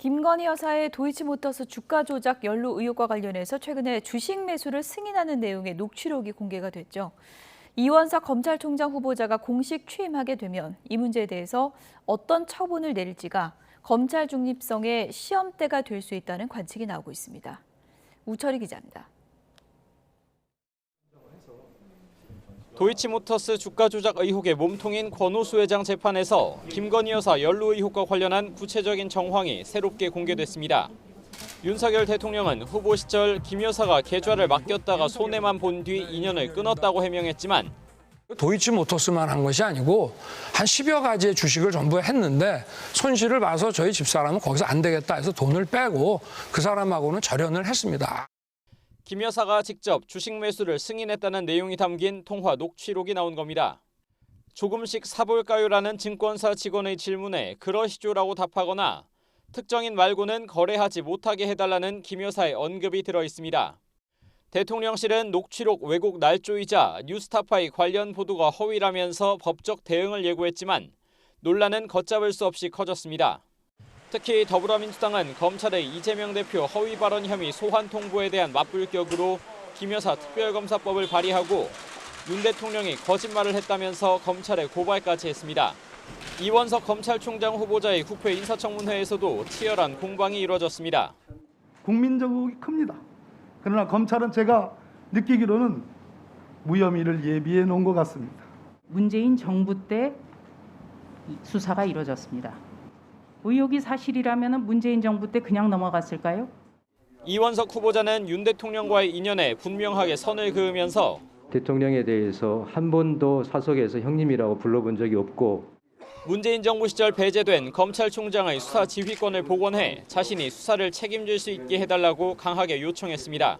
김건희 여사의 도이치모터스 주가 조작 연루 의혹과 관련해서 최근에 주식 매수를 승인하는 내용의 녹취록이 공개가 됐죠. 이원석 검찰총장 후보자가 공식 취임하게 되면 이 문제에 대해서 어떤 처분을 내릴지가 검찰 중립성의 시험대가 될 수 있다는 관측이 나오고 있습니다. 우철희 기자입니다. 도이치모터스 주가 조작 의혹의 몸통인 권오수 회장 재판에서 김건희 여사 연루 의혹과 관련한 구체적인 정황이 새롭게 공개됐습니다. 윤석열 대통령은 후보 시절 김 여사가 계좌를 맡겼다가 손해만 본 뒤 인연을 끊었다고 해명했지만 도이치모터스만 한 것이 아니고 한 10여 가지의 주식을 전부 했는데 손실을 봐서 저희 집사람은 거기서 안 되겠다 해서 돈을 빼고 그 사람하고는 절연을 했습니다. 김 여사가 직접 주식 매수를 승인했다는 내용이 담긴 통화 녹취록이 나온 겁니다. 조금씩 사볼까요라는 증권사 직원의 질문에 그러시죠라고 답하거나 특정인 말고는 거래하지 못하게 해달라는 김 여사의 언급이 들어 있습니다. 대통령실은 녹취록 왜곡 날조이자 뉴스타파의 관련 보도가 허위라면서 법적 대응을 예고했지만 논란은 걷잡을 수 없이 커졌습니다. 특히 더불어민주당은 검찰의 이재명 대표 허위 발언 혐의 소환 통보에 대한 맞불격으로 김 여사 특별검사법을 발의하고 윤 대통령이 거짓말을 했다면서 검찰에 고발까지 했습니다. 이원석 검찰총장 후보자의 국회 인사청문회에서도 치열한 공방이 이뤄졌습니다. 국민적 의혹이 큽니다. 그러나 검찰은 제가 느끼기로는 무혐의를 예비해 놓은 것 같습니다. 문재인 정부 때 수사가 이루어졌습니다. 의혹이 사실이라면 문재인 정부 때 그냥 넘어갔을까요? 이원석 후보자는 윤 대통령과의 인연에 분명하게 선을 그으면서 대통령에 대해서 한 번도 사석에서 형님이라고 불러본 적이 없고 문재인 정부 시절 배제된 검찰총장의 수사 지휘권을 복원해 자신이 수사를 책임질 수 있게 해달라고 강하게 요청했습니다.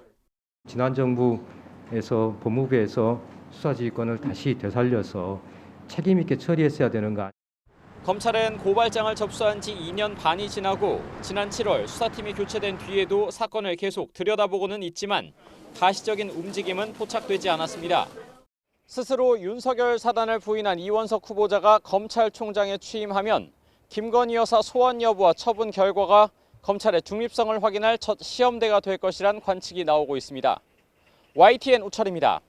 지난 정부에서 법무부에서 수사 지휘권을 다시 되살려서 책임 있게 처리했어야 되는 거 아니에요? 검찰은 고발장을 접수한 지 2년 반이 지나고 지난 7월 수사팀이 교체된 뒤에도 사건을 계속 들여다보고는 있지만 가시적인 움직임은 포착되지 않았습니다. 스스로 윤석열 사단을 부인한 이원석 후보자가 검찰총장에 취임하면 김건희 여사 소환 여부와 처분 결과가 검찰의 중립성을 확인할 첫 시험대가 될 것이란 관측이 나오고 있습니다. YTN 우철입니다.